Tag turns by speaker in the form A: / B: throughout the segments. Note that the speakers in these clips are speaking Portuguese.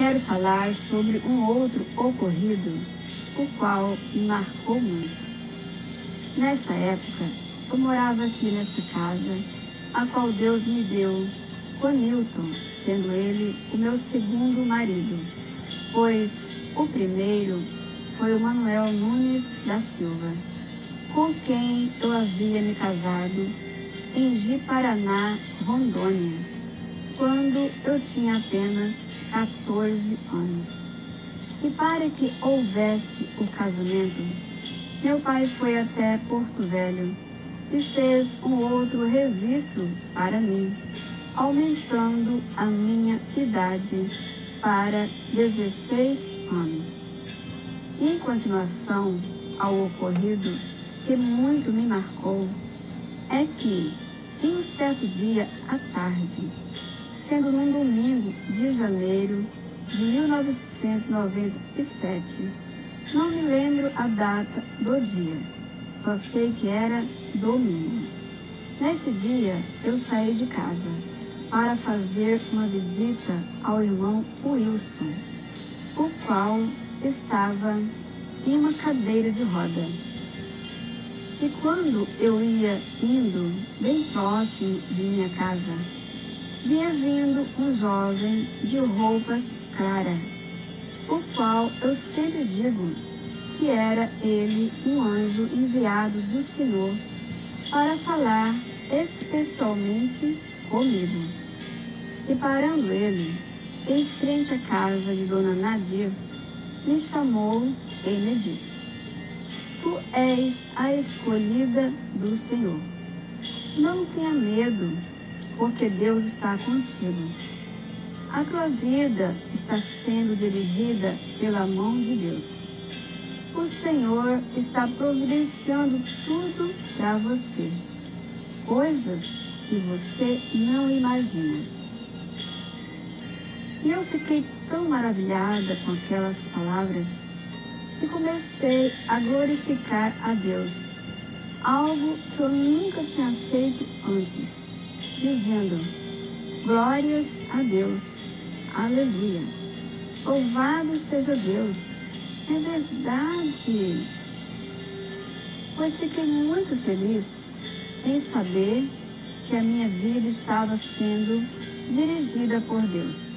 A: quero falar sobre um outro ocorrido, o qual me marcou muito. Nesta época, eu morava aqui nesta casa, a qual Deus me deu, com Newton, sendo ele o meu segundo marido, pois o primeiro foi o Manuel Nunes da Silva, com quem eu havia me casado em Ji-Paraná, Rondônia, quando eu tinha apenas 14 anos. E para que houvesse o casamento, meu pai foi até Porto Velho e fez um outro registro para mim, aumentando a minha idade para 16 anos. E em continuação ao ocorrido que muito me marcou, é que, em um certo dia à tarde, sendo num domingo de janeiro de 1997, não me lembro a data do dia, só sei que era domingo. Neste dia, eu saí de casa para fazer uma visita ao irmão Wilson, o qual estava em uma cadeira de roda. E quando eu ia indo bem próximo de minha casa, vinha vindo um jovem de roupas claras, o qual eu sempre digo que era ele um anjo enviado do Senhor para falar especialmente comigo. E parando ele, em frente à casa de Dona Nadir, me chamou e me disse: Tu és a escolhida do Senhor. Não tenha medo, porque Deus está contigo. A tua vida está sendo dirigida pela mão de Deus. O Senhor está providenciando tudo para você, coisas que você não imagina. E eu fiquei tão maravilhada com aquelas palavras que comecei a glorificar a Deus, algo que eu nunca tinha feito antes, dizendo: glórias a Deus, aleluia, louvado seja Deus, é verdade. Pois fiquei muito feliz em saber que a minha vida estava sendo dirigida por Deus.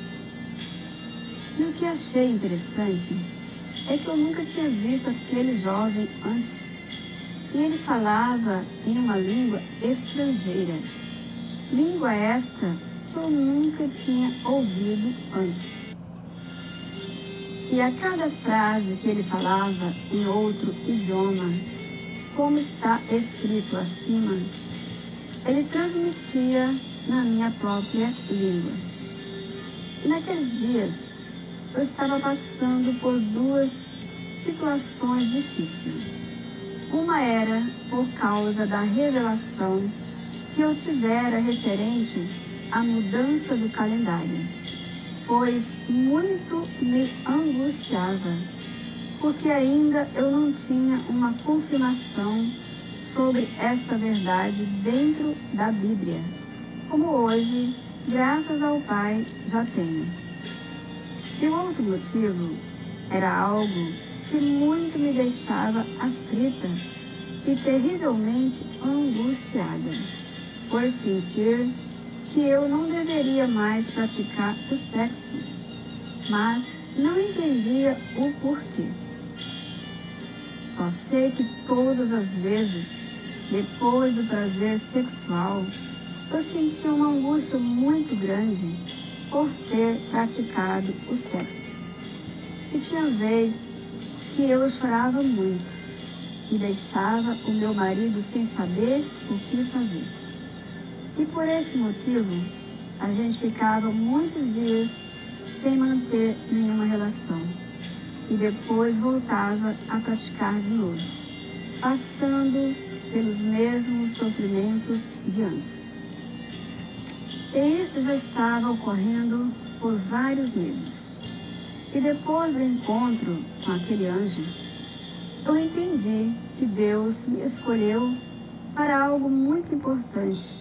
A: E o que achei interessante é que eu nunca tinha visto aquele jovem antes. E ele falava em uma língua estrangeira. Língua esta que eu nunca tinha ouvido antes. E a cada frase que ele falava em outro idioma, como está escrito acima, ele transmitia na minha própria língua. E naqueles dias, eu estava passando por duas situações difíceis. Uma era por causa da revelação que eu tivera referente à mudança do calendário, pois muito me angustiava, porque ainda eu não tinha uma confirmação sobre esta verdade dentro da Bíblia, como hoje, graças ao Pai, já tenho. E o outro motivo era algo que muito me deixava aflita e terrivelmente angustiada, por sentir que eu não deveria mais praticar o sexo, mas não entendia o porquê. Só sei que todas as vezes, depois do prazer sexual, eu sentia uma angústia muito grande por ter praticado o sexo. E tinha vez que eu chorava muito e deixava o meu marido sem saber o que fazer. E por esse motivo, a gente ficava muitos dias sem manter nenhuma relação. E depois voltava a praticar de novo, passando pelos mesmos sofrimentos de antes. E isto já estava ocorrendo por vários meses. E depois do encontro com aquele anjo, eu entendi que Deus me escolheu para algo muito importante.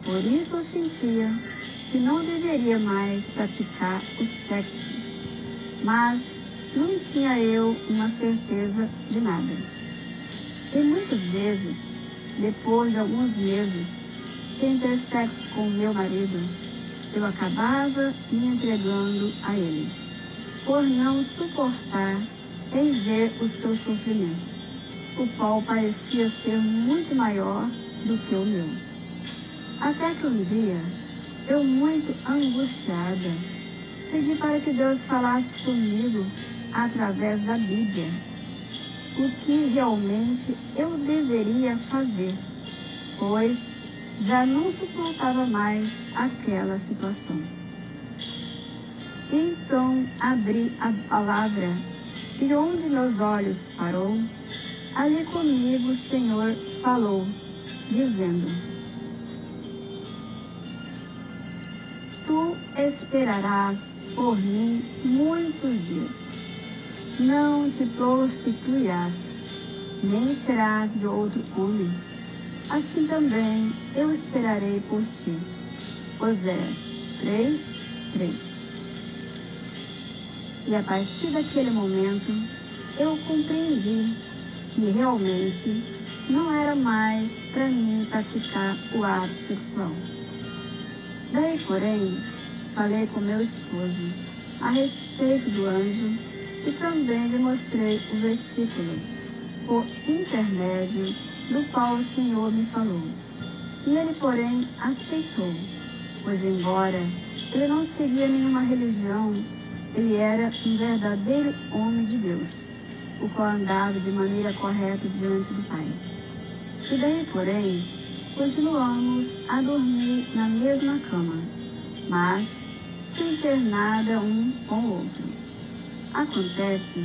A: Por isso eu sentia que não deveria mais praticar o sexo, mas não tinha eu uma certeza de nada. E muitas vezes, depois de alguns meses sem ter sexo com o meu marido, eu acabava me entregando a ele, por não suportar em ver o seu sofrimento, o qual parecia ser muito maior do que o meu. Até que um dia, eu muito angustiada, pedi para que Deus falasse comigo através da Bíblia, o que realmente eu deveria fazer, pois já não suportava mais aquela situação. Então abri a palavra e onde meus olhos parou, ali comigo o Senhor falou, dizendo: Tu esperarás por mim muitos dias. Não te prostituirás, nem serás de outro homem. Assim também eu esperarei por ti. Oséias 3:3. E a partir daquele momento, eu compreendi que realmente não era mais para mim praticar o ato sexual. Daí, porém, falei com meu esposo a respeito do anjo e também lhe mostrei o versículo por intermédio do qual o Senhor me falou. E ele, porém, aceitou, pois embora ele não seguia nenhuma religião, ele era um verdadeiro homem de Deus, o qual andava de maneira correta diante do Pai. E daí, porém, continuamos a dormir na mesma cama, mas sem ter nada um com o outro. Acontece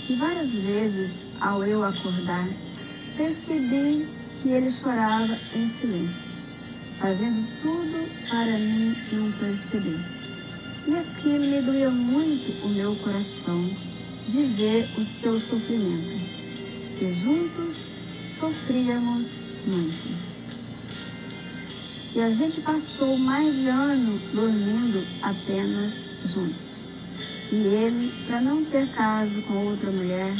A: que várias vezes, ao eu acordar, percebi que ele chorava em silêncio, fazendo tudo para mim não perceber. E aquilo me doía muito o meu coração de ver o seu sofrimento, e juntos sofríamos muito. E a gente passou mais de ano dormindo apenas juntos. E ele, para não ter caso com outra mulher,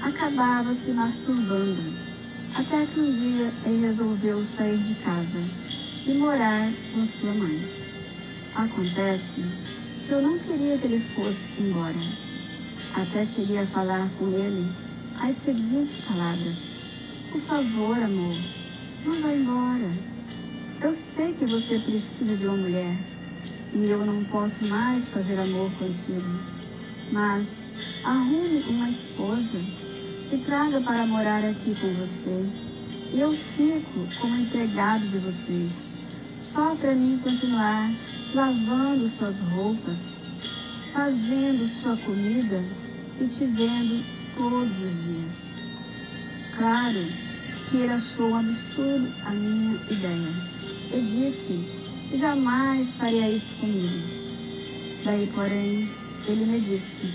A: acabava se masturbando, até que um dia ele resolveu sair de casa e morar com sua mãe. Acontece que eu não queria que ele fosse embora. Até cheguei a falar com ele as seguintes palavras: Por favor, amor, não vá embora. Eu sei que você precisa de uma mulher e eu não posso mais fazer amor contigo, mas arrume uma esposa e traga para morar aqui com você. E eu fico como empregado de vocês, só para mim continuar lavando suas roupas, fazendo sua comida e te vendo todos os dias. Claro que ele achou um absurdo a minha ideia. Eu disse: jamais faria isso comigo. Daí, porém, ele me disse: